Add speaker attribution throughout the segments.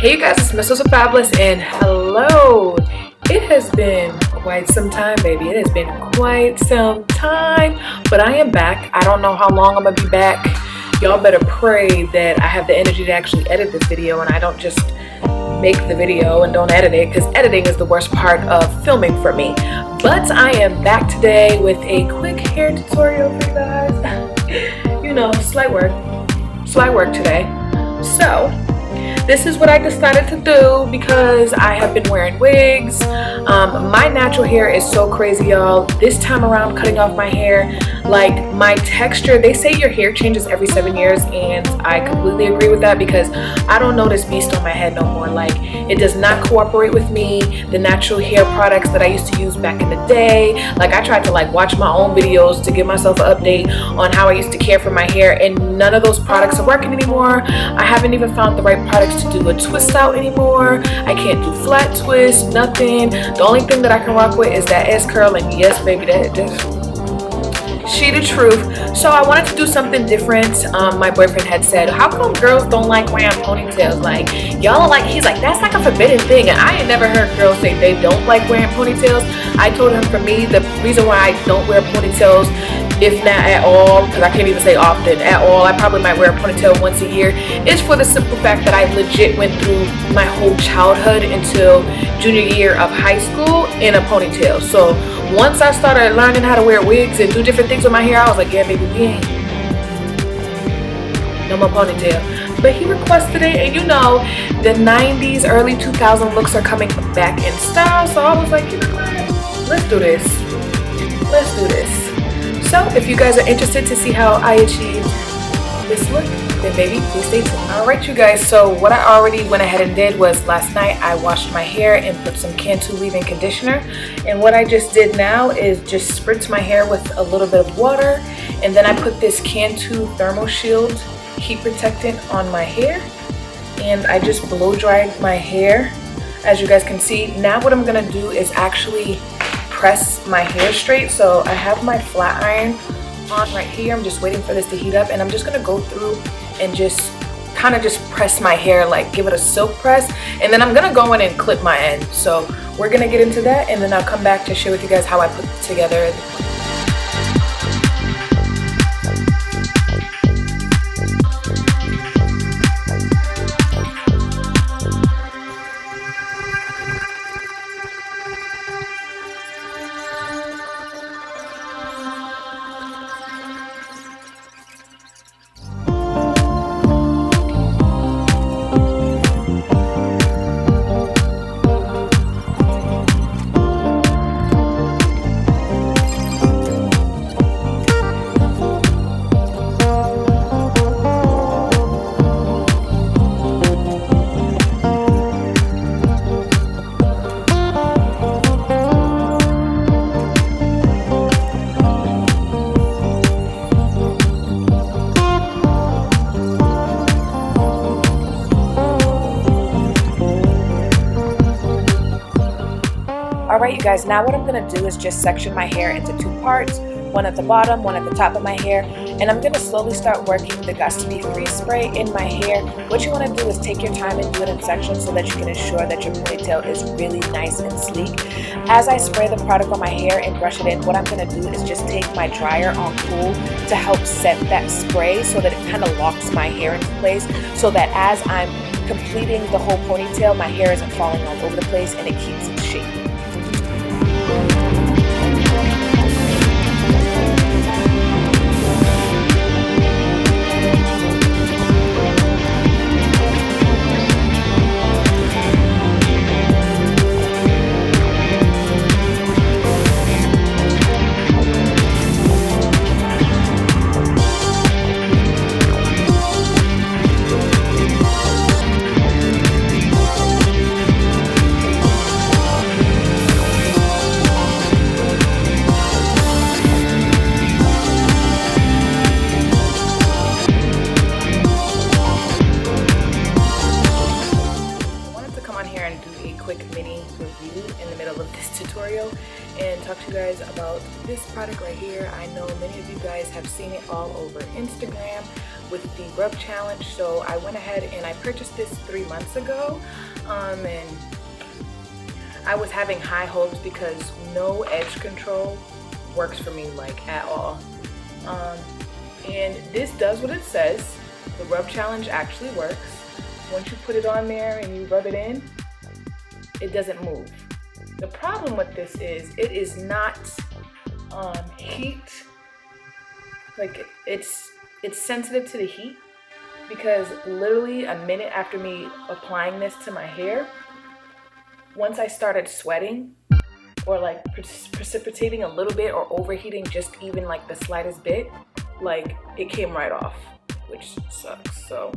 Speaker 1: Hey you guys, it's mzosofabolousTV and hello. It has been quite some time, baby. It has been quite some time, but I am back. I don't know how long I'm gonna be back. Y'all better pray that I have the energy to actually edit this video and I don't just make the video and don't edit it, because editing is the worst part of filming for me. But I am back today with a quick hair tutorial for you guys. You know, slight work today. So this is what I decided to do because I have been wearing wigs. My natural hair is so crazy, y'all. This time around, cutting off my hair, like my texture, they say your hair changes every 7 years, and I completely agree with that because I don't know this beast on my head no more. Like, it does not cooperate with me. The natural hair products that I used to use back in the day, like I tried to watch my own videos to give myself an update on how I used to care for my hair, and none of those products are working anymore. I haven't even found the right products to do a twist out anymore. I can't do flat twists, nothing. The only thing that I can rock with is that S curl, and yes baby, she the truth. So I wanted to do something different. My boyfriend had said, how come girls don't like wearing ponytails? Like, y'all are like, he's like, that's like a forbidden thing. And I ain't never heard girls say they don't like wearing ponytails. I told him, for me, the reason why I don't wear ponytails, if not at all, because I can't even say often, at all, I probably might wear a ponytail once a year, is for the simple fact that I legit went through my whole childhood until junior year of high school in a ponytail. So once I started learning how to wear wigs and do different things with my hair, I was like, yeah baby, we ain't no more ponytail. But he requested it, and you know, the 90s, early 2000 looks are coming back in style, so I was like, you know what, let's do this. So if you guys are interested to see how I achieved this look, then baby, please stay tuned. Alright you guys, so what I already went ahead and did was last night I washed my hair and put some Cantu leave-in conditioner, and what I just did now is just spritz my hair with a little bit of water, and then I put this Cantu Thermal Shield heat protectant on my hair, and I just blow dried my hair. As you guys can see, now what I'm gonna do is actually press my hair straight. So I have my flat iron on right here. I'm just waiting for this to heat up, and I'm just gonna go through and just kind of just press my hair, like give it a silk press, and then I'm gonna go in and clip my end. So we're gonna get into that, and then I'll come back to share with you guys how I put it together. Alright you guys, now what I'm going to do is just section my hair into two parts, one at the bottom, one at the top of my hair, and I'm going to slowly start working the Gus to Be Free spray in my hair. What you want to do is take your time and do it in sections so that you can ensure that your ponytail is really nice and sleek. As I spray the product on my hair and brush it in, what I'm going to do is just take my dryer on cool to help set that spray so that it kind of locks my hair into place, so that as I'm completing the whole ponytail, my hair isn't falling all over the place and it keeps its shape. quick mini review in the middle of this tutorial and talk to you guys about this product right here. I know many of you guys have seen it all over Instagram with the rub challenge, so I went ahead and I purchased this 3 months ago, and I was having high hopes because no edge control works for me like at all. And this does what it says. The rub challenge actually works. Once you put it on there and you rub it in, it doesn't move. The problem with this is it is not heat, like it's sensitive to the heat, because literally a minute after me applying this to my hair, once I started sweating or like precipitating a little bit or overheating just even like the slightest bit, like it came right off, which sucks. So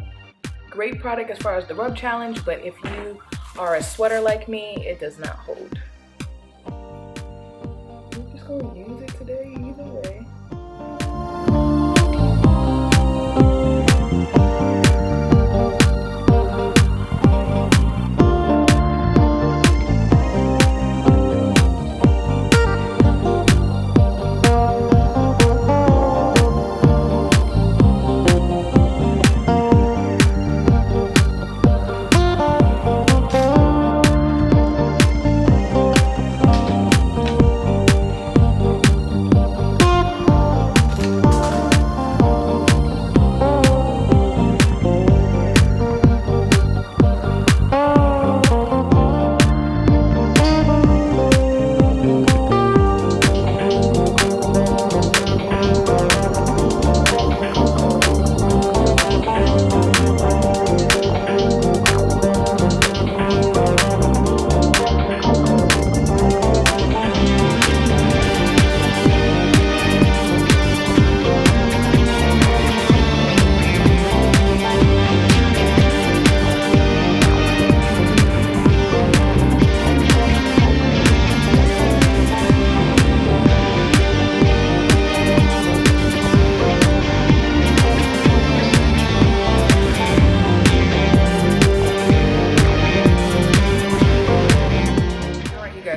Speaker 1: great product as far as the rub challenge, but if you are a sweater like me, it does not hold. I'm just gonna use it today either way.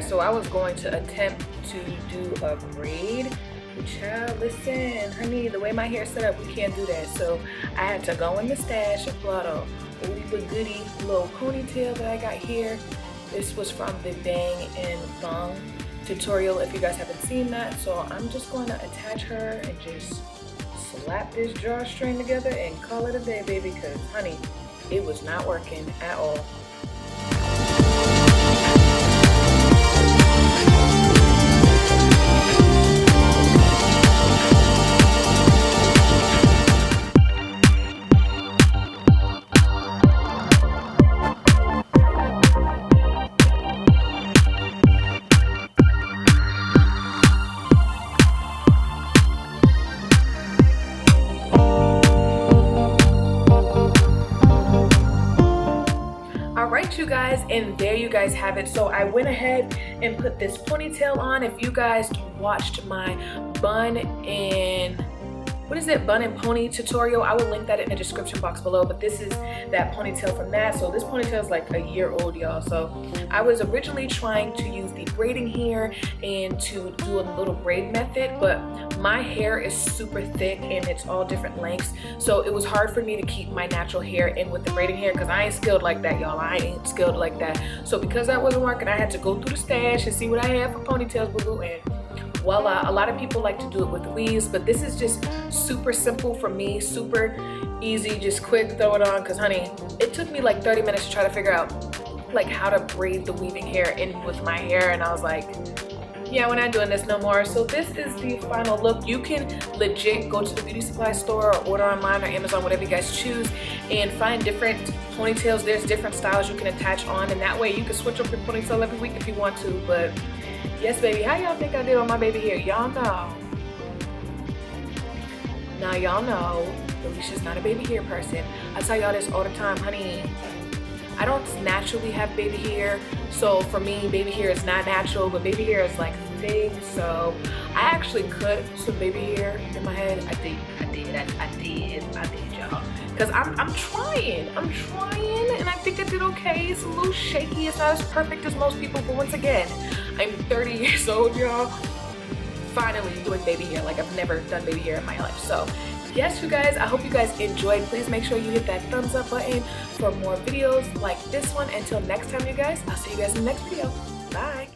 Speaker 1: So I was going to attempt to do a braid. Child, listen, honey, the way my hair is set up, we can't do that. So I had to go in the stash and pull out a oldie goodie little ponytail that I got here. This was from the Bang and Thong tutorial, if you guys haven't seen that. So I'm just going to attach her and just slap this drawstring together and call it a day, baby, because honey, it was not working at all. You guys, and there you guys have it. So I went ahead and put this ponytail on. If you guys watched my bun and bun and pony tutorial, I will link that in the description box below, but this is that ponytail from that. So this ponytail is like a year old, y'all. So I was originally trying to use the braiding hair and to do a little braid method, but my hair is super thick and it's all different lengths, so it was hard for me to keep my natural hair in with the braiding hair, because I ain't skilled like that, y'all. I ain't skilled like that. So because that wasn't working, I had to go through the stash and see what I have for ponytails, boo-boo, and voila. A lot of people like to do it with weaves, but this is just super simple for me, super easy, just quick, throw it on, because honey, it took me like 30 minutes to try to figure out like how to braid the weaving hair in with my hair, and I was like, yeah, we're not doing this no more. So this is the final look. You can legit go to the beauty supply store or order online or Amazon, whatever you guys choose, and find different ponytails. There's different styles you can attach on, and that way you can switch up your ponytail every week if you want to. But yes, baby, how y'all think I did on my baby hair? Y'all know. Now y'all know Alicia's not a baby hair person. I tell y'all this all the time, honey. I don't naturally have baby hair, so for me, baby hair is not natural, but baby hair is like thick. So I actually cut some baby hair in my head. I did, y'all. because I'm trying, and I think I did okay. It's a little shaky, it's not as perfect as most people, but once again, I'm 30 years old, y'all. Finally doing baby hair. Like, I've never done baby hair in my life. So yes, you guys, I hope you guys enjoyed. Please make sure you hit that thumbs up button for more videos like this one. Until next time, you guys, I'll see you guys in the next video. Bye.